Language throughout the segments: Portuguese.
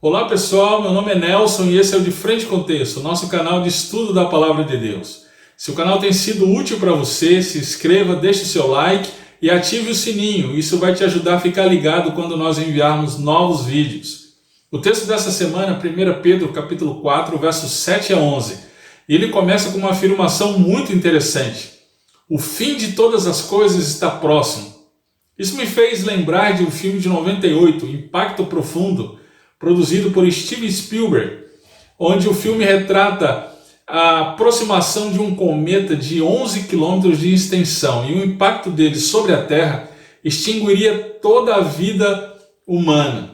Olá pessoal, meu nome é Nelson e esse é o De Frente com Texto, nosso canal de estudo da Palavra de Deus. Se o canal tem sido útil para você, se inscreva, deixe o seu like e ative o sininho. Isso vai te ajudar a ficar ligado quando nós enviarmos novos vídeos. O texto dessa semana é 1 Pedro capítulo 4, versos 7 a 11. E ele começa com uma afirmação muito interessante. O fim de todas as coisas está próximo. Isso me fez lembrar de um filme de 98, Impacto Profundo, produzido por Steven Spielberg, onde o filme retrata a aproximação de um cometa de 11 quilômetros de extensão e o impacto dele sobre a Terra extinguiria toda a vida humana.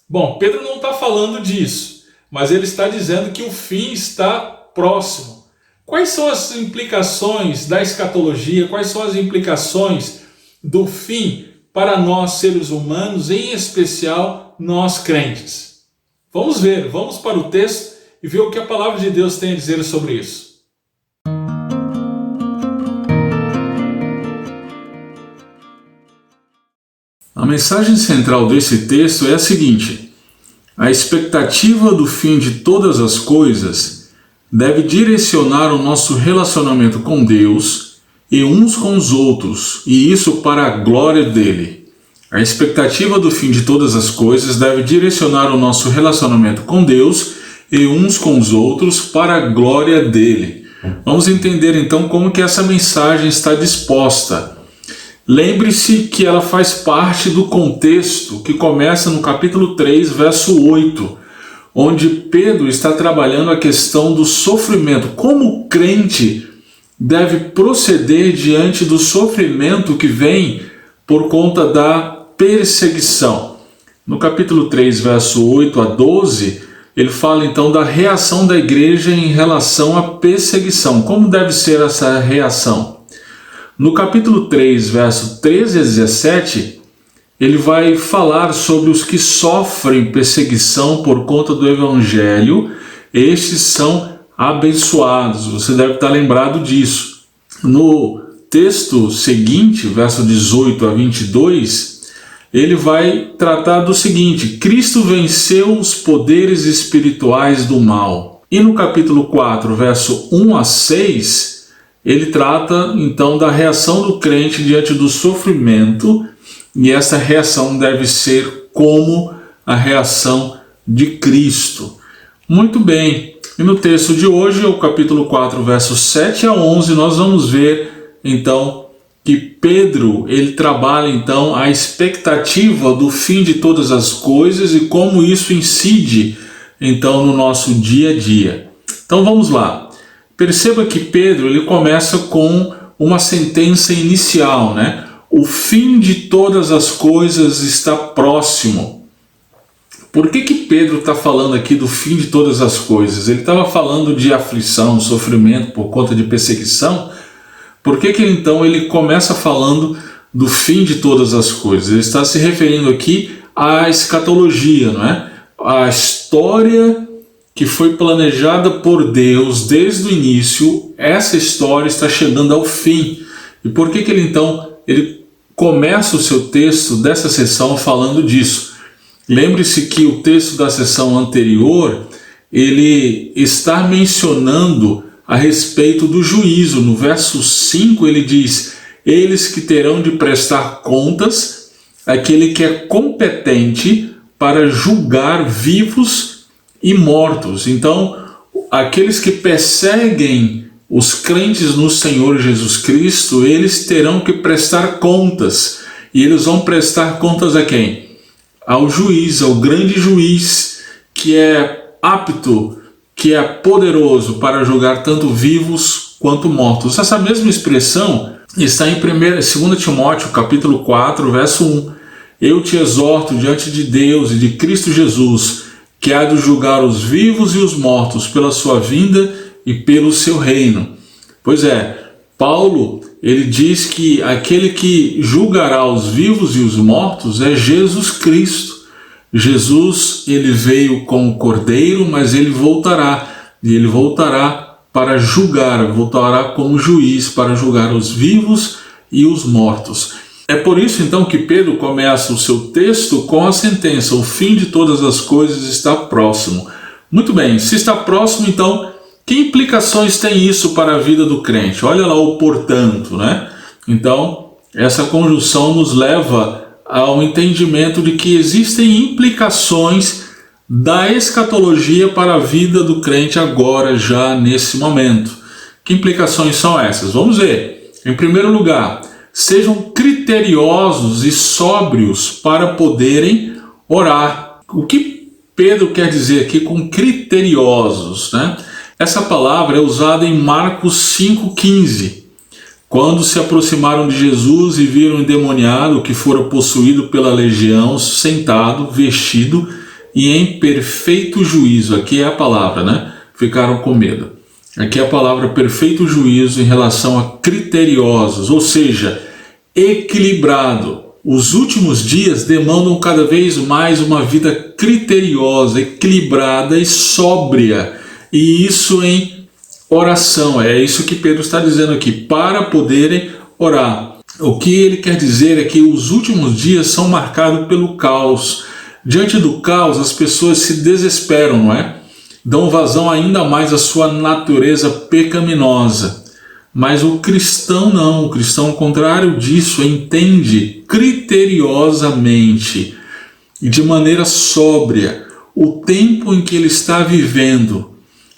Bom, Pedro não está falando disso, mas ele está dizendo que o fim está próximo. Quais são as implicações da escatologia? Quais são as implicações do fim para nós seres humanos, em especial nós crentes? Vamos ver, vamos para o texto e ver o que a palavra de Deus tem a dizer sobre isso. A mensagem central desse texto é a seguinte: a expectativa do fim de todas as coisas deve direcionar o nosso relacionamento com Deus e uns com os outros, e isso para a glória dele. A expectativa do fim de todas as coisas deve direcionar o nosso relacionamento com Deus e uns com os outros para a glória dele. Vamos entender então como que essa mensagem está disposta. Lembre-se que ela faz parte do contexto que começa no capítulo 3, verso 8, onde Pedro está trabalhando a questão do sofrimento, como o crente deve proceder diante do sofrimento que vem por conta da perseguição. No capítulo 3, verso 8 a 12, ele fala então da reação da igreja em relação à perseguição. Como deve ser essa reação? No capítulo 3, verso 13 a 17, ele vai falar sobre os que sofrem perseguição por conta do evangelho. Estes são abençoados. Você deve estar lembrado disso. No texto seguinte, verso 18 a 22, ele vai tratar do seguinte: Cristo venceu os poderes espirituais do mal. E no capítulo 4, verso 1 a 6, ele trata então da reação do crente diante do sofrimento, e essa reação deve ser como a reação de Cristo. Muito bem, e no texto de hoje, o capítulo 4, versos 7 a 11, nós vamos ver então que Pedro, ele trabalha então a expectativa do fim de todas as coisas e como isso incide então no nosso dia a dia. Então vamos lá. Perceba que Pedro, ele começa com uma sentença inicial, né? O fim de todas as coisas está próximo. Por que Pedro está falando aqui do fim de todas as coisas? Ele estava falando de aflição, sofrimento por conta de perseguição. Por que então ele começa falando do fim de todas as coisas? Ele está se referindo aqui à escatologia, não é? A história que foi planejada por Deus desde o início, essa história está chegando ao fim. E por que ele então ele começa o seu texto dessa sessão falando disso? Lembre-se que o texto da sessão anterior, ele está mencionando a respeito do juízo. No verso 5 ele diz: eles que terão de prestar contas, aquele que é competente para julgar vivos e mortos. Então, aqueles que perseguem os crentes no Senhor Jesus Cristo, eles terão que prestar contas. E eles vão prestar contas a quem? Ao juiz, ao grande juiz, que é apto, que é poderoso para julgar tanto vivos quanto mortos. Essa mesma expressão está em 2 Timóteo capítulo 4, verso 1. Eu te exorto diante de Deus e de Cristo Jesus, que há de julgar os vivos e os mortos pela sua vinda e pelo seu reino. Pois é, Paulo, ele diz que aquele que julgará os vivos e os mortos é Jesus Cristo. Jesus, ele veio como cordeiro, mas ele voltará. E ele voltará para julgar, voltará como juiz para julgar os vivos e os mortos. É por isso então que Pedro começa o seu texto com a sentença: o fim de todas as coisas está próximo. Muito bem, se está próximo, então, que implicações tem isso para a vida do crente? Olha lá o portanto, né? Então, essa conjunção nos leva ao entendimento de que existem implicações da escatologia para a vida do crente agora, já nesse momento. Que implicações são essas? Vamos ver. Em primeiro lugar, sejam criteriosos e sóbrios para poderem orar. O que Pedro quer dizer aqui com criteriosos, né? Essa palavra é usada em Marcos 5,15. Quando se aproximaram de Jesus e viram o endemoniado que fora possuído pela legião, sentado, vestido e em perfeito juízo. Aqui é a palavra, né? Ficaram com medo. Aqui é a palavra perfeito juízo em relação a criteriosos, ou seja, equilibrado. Os últimos dias demandam cada vez mais uma vida criteriosa, equilibrada e sóbria. E isso em oração. É isso que Pedro está dizendo aqui, para poderem orar. O que ele quer dizer é que os últimos dias são marcados pelo caos. Diante do caos, as pessoas se desesperam, não é? Dão vazão ainda mais à sua natureza pecaminosa. Mas o cristão não, o cristão, ao contrário disso, entende criteriosamente e de maneira sóbria o tempo em que ele está vivendo,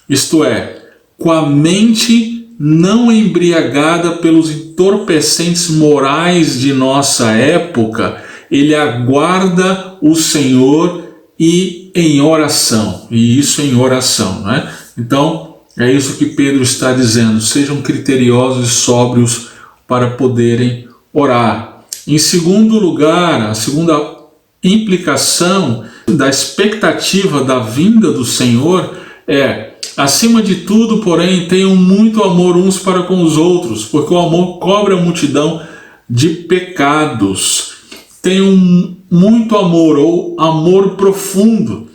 isto é, com a mente não embriagada pelos entorpecentes morais de nossa época. Ele aguarda o Senhor e em oração, e isso em oração, né? Então, é isso que Pedro está dizendo: sejam criteriosos e sóbrios para poderem orar. Em segundo lugar, a segunda implicação da expectativa da vinda do Senhor é: acima de tudo, porém, tenham muito amor uns para com os outros, porque o amor cobre a multidão de pecados. Tenham muito amor, ou amor profundo.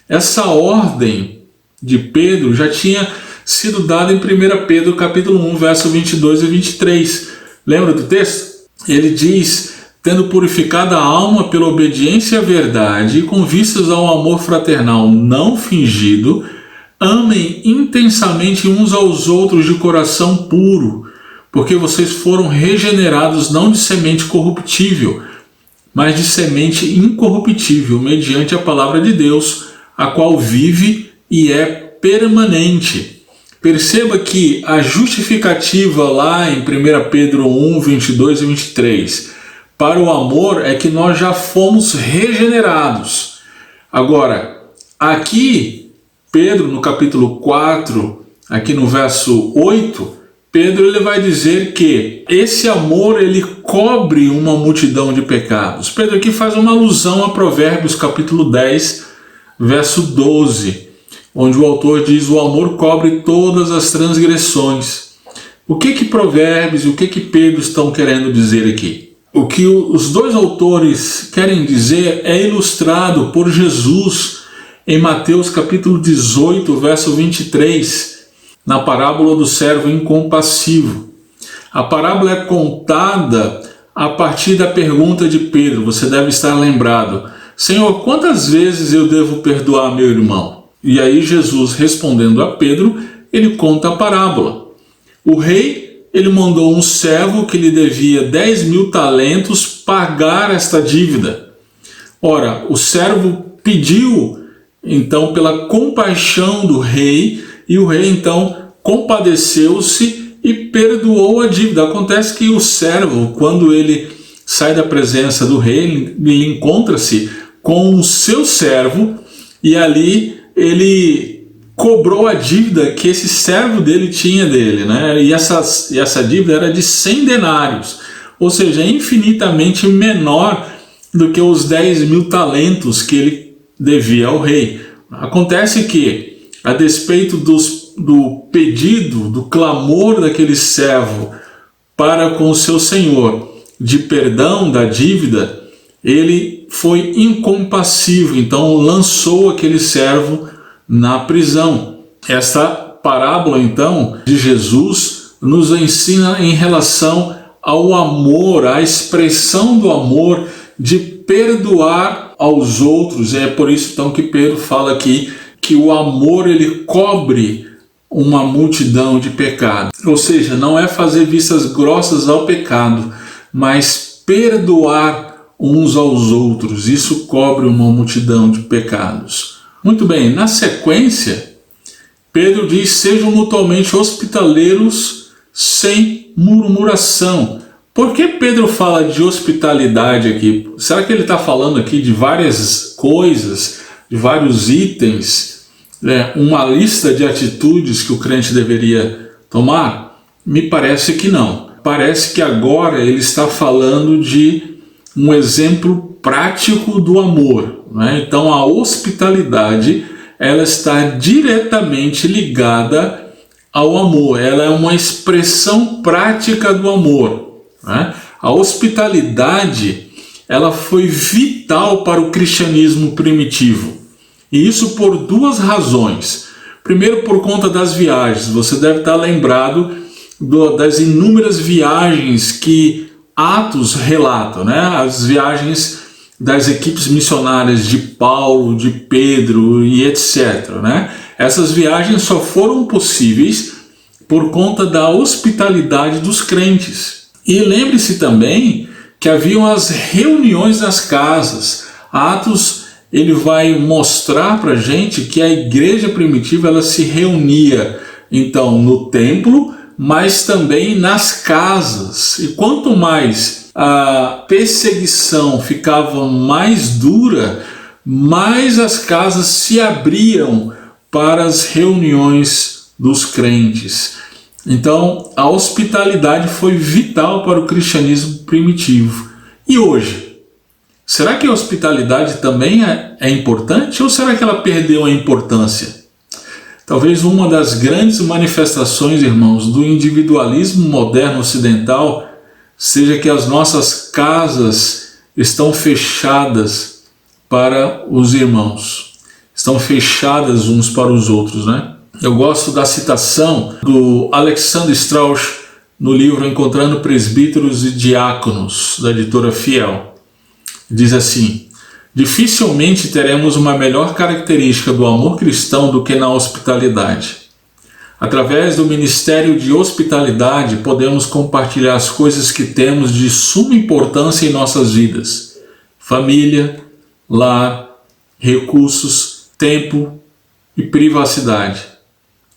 Essa ordem de Pedro já tinha sido dada em 1 Pedro capítulo 1, verso 22 e 23. Lembra do texto? Ele diz: tendo purificado a alma pela obediência à verdade e com vistas ao amor fraternal não fingido, amem intensamente uns aos outros de coração puro, porque vocês foram regenerados não de semente corruptível, mas de semente incorruptível, mediante a palavra de Deus, a qual vive e é permanente. Perceba que a justificativa lá em 1 Pedro 1, 22 e 23, para o amor é que nós já fomos regenerados. Agora, aqui, Pedro, no capítulo 4, aqui no verso 8, Pedro ele vai dizer que esse amor ele cobre uma multidão de pecados. Pedro aqui faz uma alusão a Provérbios capítulo 10, verso 12, onde o autor diz: o amor cobre todas as transgressões. O que Provérbios e o que Pedro estão querendo dizer aqui? O que os dois autores querem dizer é ilustrado por Jesus em Mateus capítulo 18, verso 23, na parábola do servo incompassivo. A parábola é contada a partir da pergunta de Pedro. Você deve estar lembrado: Senhor, quantas vezes eu devo perdoar meu irmão? E aí Jesus, respondendo a Pedro, ele conta a parábola. O rei, ele mandou um servo que lhe devia 10.000 talentos pagar esta dívida. Ora, o servo pediu então pela compaixão do rei, e o rei então compadeceu-se e perdoou a dívida. Acontece que o servo, quando ele sai da presença do rei, ele encontra-se com o seu servo, e ali ele cobrou a dívida que esse servo dele tinha dele, né? E essa dívida era de 100 denários, ou seja, infinitamente menor do que os 10.000 talentos que ele devia ao rei. Acontece que, a despeito do pedido, do clamor daquele servo para com o seu senhor de perdão da dívida, ele foi incompassivo, então lançou aquele servo na prisão. Esta parábola, então, de Jesus nos ensina em relação ao amor, à expressão do amor, de perdoar aos outros. É por isso então que Pedro fala aqui que o amor ele cobre uma multidão de pecados. Ou seja, não é fazer vistas grossas ao pecado, mas perdoar uns aos outros. Isso cobre uma multidão de pecados. Muito bem, na sequência, Pedro diz: sejam mutuamente hospitaleiros sem murmuração. Por que Pedro fala de hospitalidade aqui? Será que ele está falando aqui de várias coisas, de vários itens, uma lista de atitudes que o crente deveria tomar? Me parece que não. Parece que agora ele está falando de um exemplo prático do amor, né? Então a hospitalidade ela está diretamente ligada ao amor, ela é uma expressão prática do amor, né? A hospitalidade ela foi vital para o cristianismo primitivo, e isso por duas razões. Primeiro, por conta das viagens. Você deve estar lembrado das inúmeras viagens que Atos relata, né? As viagens das equipes missionárias de Paulo, de Pedro e etc., né? Essas viagens só foram possíveis por conta da hospitalidade dos crentes. E lembre-se também que haviam as reuniões nas casas. Atos ele vai mostrar para a gente que a igreja primitiva ela se reunia então no templo, mas também nas casas. E quanto mais a perseguição ficava mais dura, mais as casas se abriam para as reuniões dos crentes. Então, a hospitalidade foi vital para o cristianismo primitivo. E hoje? Será que a hospitalidade também é importante ou será que ela perdeu a importância? Talvez uma das grandes manifestações, irmãos, do individualismo moderno ocidental seja que as nossas casas estão fechadas para os irmãos, estão fechadas uns para os outros, né? Eu gosto da citação do Alexander Strauss no livro Encontrando Presbíteros e Diáconos, da editora Fiel. Diz assim: dificilmente teremos uma melhor característica do amor cristão do que na hospitalidade. Através do ministério de hospitalidade, podemos compartilhar as coisas que temos de suma importância em nossas vidas: família, lar, recursos, tempo e privacidade.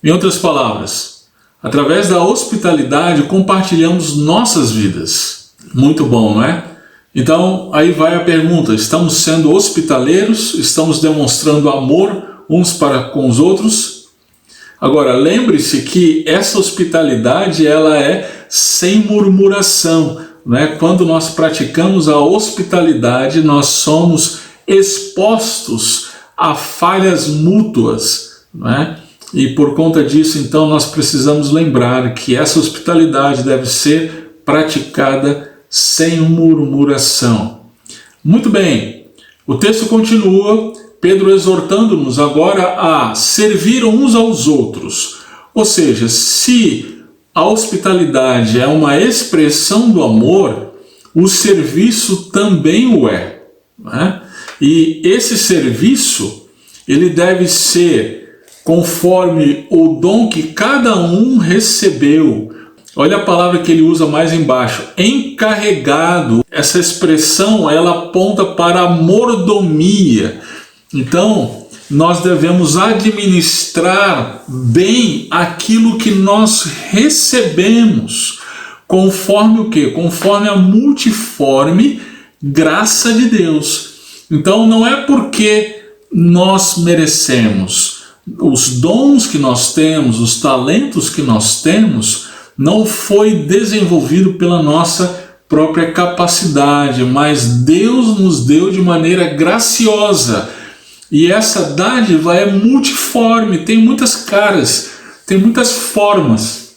Em outras palavras, através da hospitalidade, compartilhamos nossas vidas. Muito bom, não é? Então, aí vai a pergunta: estamos sendo hospitaleiros? Estamos demonstrando amor uns para com os outros? Agora, lembre-se que essa hospitalidade ela é sem murmuração, né? Quando nós praticamos a hospitalidade, nós somos expostos a falhas mútuas, né? E por conta disso, então, nós precisamos lembrar que essa hospitalidade deve ser praticada sem murmuração. Muito bem, o texto continua, Pedro exortando-nos agora a servir uns aos outros. Ou seja, se a hospitalidade é uma expressão do amor, o serviço também o é, né? E esse serviço, ele deve ser conforme o dom que cada um recebeu. Olha a palavra que ele usa mais embaixo: encarregado. Essa expressão ela aponta para a mordomia. Então, nós devemos administrar bem aquilo que nós recebemos, conforme o quê? Conforme a multiforme graça de Deus. Então, não é porque nós merecemos. Os dons que nós temos, os talentos que nós temos, não foi desenvolvido pela nossa própria capacidade, mas Deus nos deu de maneira graciosa. E essa dádiva é multiforme, tem muitas caras, tem muitas formas.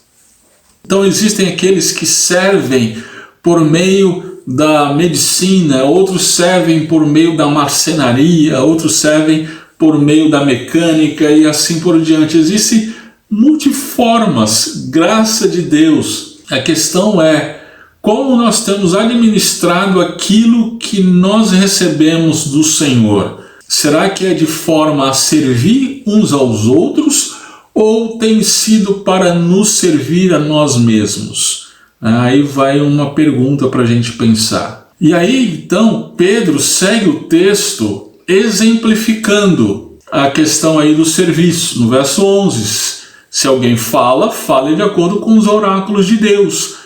Então existem aqueles que servem por meio da medicina, outros servem por meio da marcenaria, outros servem por meio da mecânica e assim por diante. Existem multiformas, graça de Deus. A questão é como nós temos administrado aquilo que nós recebemos do Senhor. Será que é de forma a servir uns aos outros ou tem sido para nos servir a nós mesmos? Aí vai uma pergunta para a gente pensar. E aí, então, Pedro segue o texto exemplificando a questão aí do serviço. No verso 11, se alguém fala, fale de acordo com os oráculos de Deus.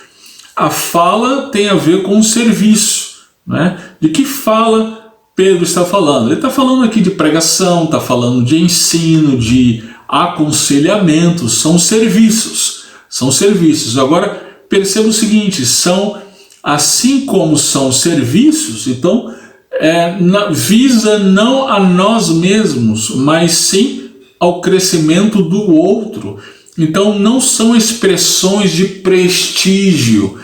A fala tem a ver com o serviço, né? De que fala Pedro está falando? Ele está falando aqui de pregação, está falando de ensino, de aconselhamento, são serviços. Agora, perceba o seguinte, assim como são serviços, então visa não a nós mesmos, mas sim ao crescimento do outro. Então não são expressões de prestígio,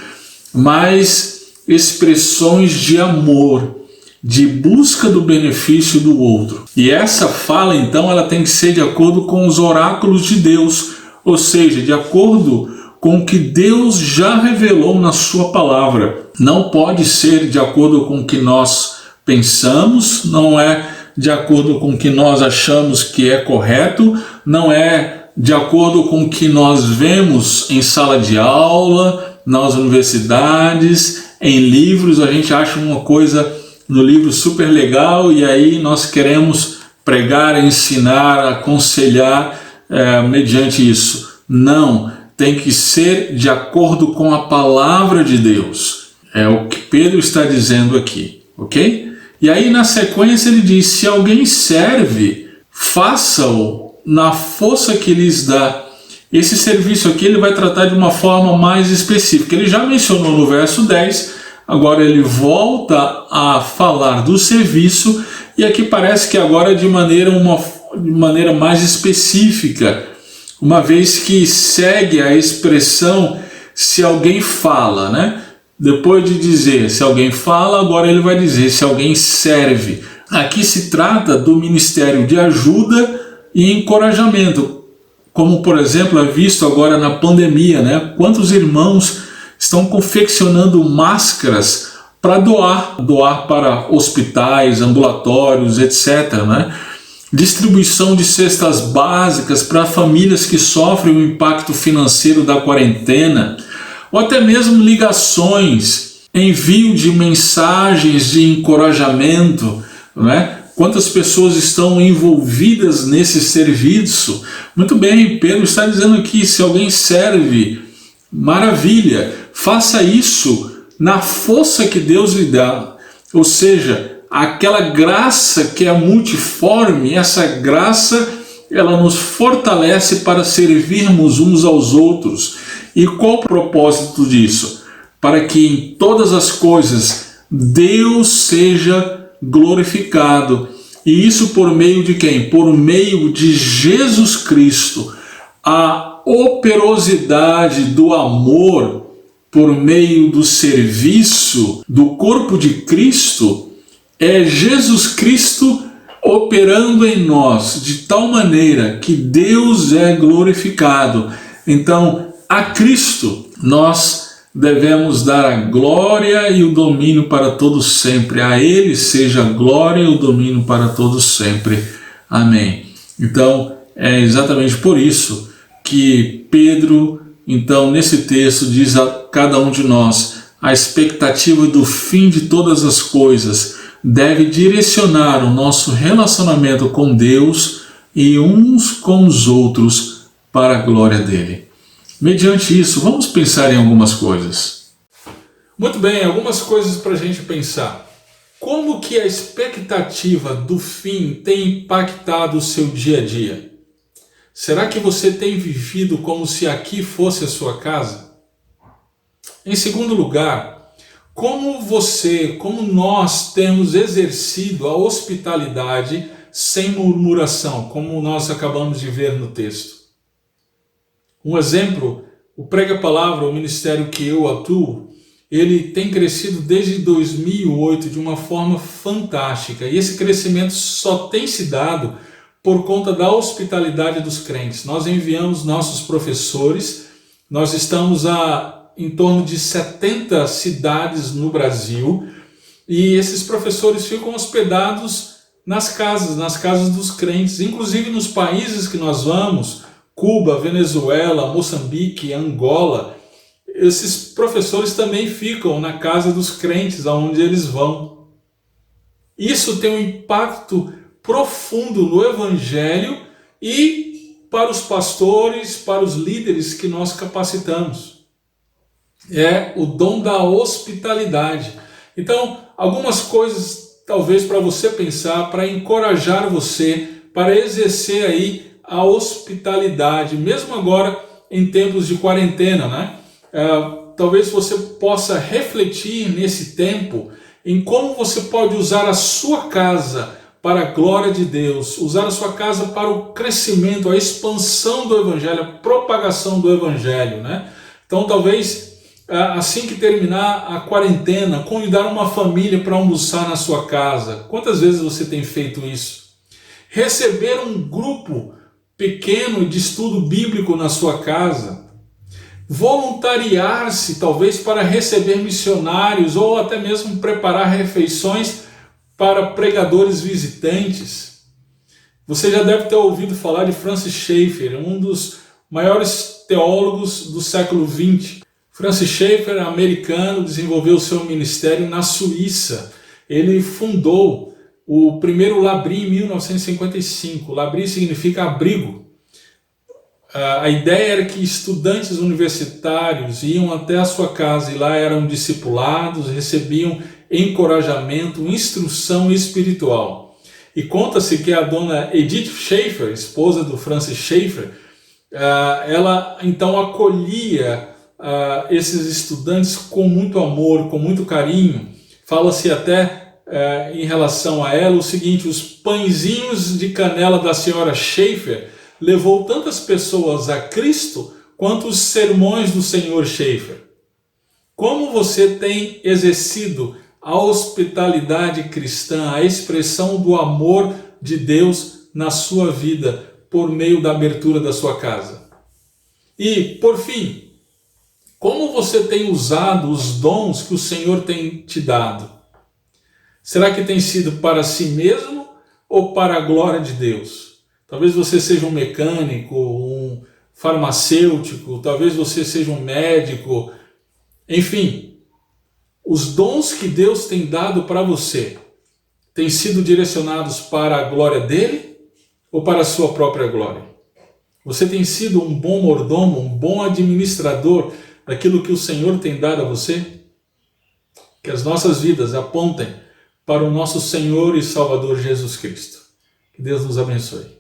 mas expressões de amor, de busca do benefício do outro. E essa fala, então, ela tem que ser de acordo com os oráculos de Deus, ou seja, de acordo com o que Deus já revelou na sua palavra. Não pode ser de acordo com o que nós pensamos, não é de acordo com o que nós achamos que é correto, não é de acordo com o que nós vemos em sala de aula, nas universidades, em livros. A gente acha uma coisa no livro super legal e aí nós queremos pregar, ensinar, aconselhar mediante isso. Não, tem que ser de acordo com a palavra de Deus. É o que Pedro está dizendo aqui, ok? E aí na sequência ele diz, se alguém serve, faça-o na força que lhes dá. Esse serviço aqui ele vai tratar de uma forma mais específica. Ele já mencionou no verso 10, agora ele volta a falar do serviço e aqui parece que agora de maneira mais específica, uma vez que segue a expressão se alguém fala, né? Depois de dizer se alguém fala, agora ele vai dizer se alguém serve. Aqui se trata do ministério de ajuda e encorajamento, como por exemplo é visto agora na pandemia, né? Quantos irmãos estão confeccionando máscaras para doar para hospitais, ambulatórios, etc., né? Distribuição de cestas básicas para famílias que sofrem o impacto financeiro da quarentena, ou até mesmo ligações, envio de mensagens de encorajamento, né? Quantas pessoas estão envolvidas nesse serviço? Muito bem, Pedro está dizendo aqui, se alguém serve, maravilha, faça isso na força que Deus lhe dá, ou seja, aquela graça que é multiforme, essa graça ela nos fortalece para servirmos uns aos outros. E qual o propósito disso? Para que em todas as coisas Deus seja glorificado. E isso por meio de quem? Por meio de Jesus Cristo. A operosidade do amor por meio do serviço do corpo de Cristo é Jesus Cristo operando em nós de tal maneira que Deus é glorificado. Então, a Cristo nós devemos dar a glória e o domínio para todos sempre. A Ele seja a glória e o domínio para todos sempre. Amém. Então, é exatamente por isso que Pedro, então, nesse texto, diz a cada um de nós, a expectativa do fim de todas as coisas deve direcionar o nosso relacionamento com Deus e uns com os outros para a glória dele. Mediante isso, vamos pensar em algumas coisas. Muito bem, algumas coisas para a gente pensar. Como que a expectativa do fim tem impactado o seu dia a dia? Será que você tem vivido como se aqui fosse a sua casa? Em segundo lugar, como nós temos exercido a hospitalidade sem murmuração, como nós acabamos de ver no texto? Um exemplo, o Prega Palavra, o ministério que eu atuo, ele tem crescido desde 2008 de uma forma fantástica. E esse crescimento só tem se dado por conta da hospitalidade dos crentes. Nós enviamos nossos professores, nós estamos há em torno de 70 cidades no Brasil, e esses professores ficam hospedados nas casas dos crentes, inclusive nos países que nós vamos, Cuba, Venezuela, Moçambique, Angola. Esses professores também ficam na casa dos crentes, aonde eles vão. Isso tem um impacto profundo no Evangelho e para os pastores, para os líderes que nós capacitamos. É o dom da hospitalidade. Então, algumas coisas talvez para você pensar, para encorajar você, para exercer aí a hospitalidade, mesmo agora em tempos de quarentena, né? Talvez você possa refletir nesse tempo em como você pode usar a sua casa para a glória de Deus, usar a sua casa para o crescimento, a expansão do Evangelho, a propagação do Evangelho, né? Então talvez assim que terminar a quarentena, convidar uma família para almoçar na sua casa. Quantas vezes você tem feito isso? Receber um grupo pequeno de estudo bíblico na sua casa. Voluntariar-se, talvez, para receber missionários ou até mesmo preparar refeições para pregadores visitantes. Você já deve ter ouvido falar de Francis Schaeffer, um dos maiores teólogos do século XX. Francis Schaeffer, americano, desenvolveu seu ministério na Suíça. Ele fundou o primeiro Labri em 1955. Labri significa abrigo. A ideia era que estudantes universitários iam até a sua casa e lá eram discipulados, recebiam encorajamento, instrução espiritual. E conta-se que a dona Edith Schaeffer, esposa do Francis Schaeffer, ela então acolhia esses estudantes com muito amor, com muito carinho. Fala-se até em relação a ela o seguinte: os pãezinhos de canela da senhora Schaeffer levou tantas pessoas a Cristo quanto os sermões do senhor Schaeffer. Como você tem exercido a hospitalidade cristã, a expressão do amor de Deus na sua vida por meio da abertura da sua casa? E, por fim, como você tem usado os dons que o Senhor tem te dado? Será que tem sido para si mesmo ou para a glória de Deus? Talvez você seja um mecânico, um farmacêutico, talvez você seja um médico. Enfim, os dons que Deus tem dado para você têm sido direcionados para a glória dele ou para a sua própria glória? Você tem sido um bom mordomo, um bom administrador daquilo que o Senhor tem dado a você? Que as nossas vidas apontem para o nosso Senhor e Salvador Jesus Cristo. Que Deus nos abençoe.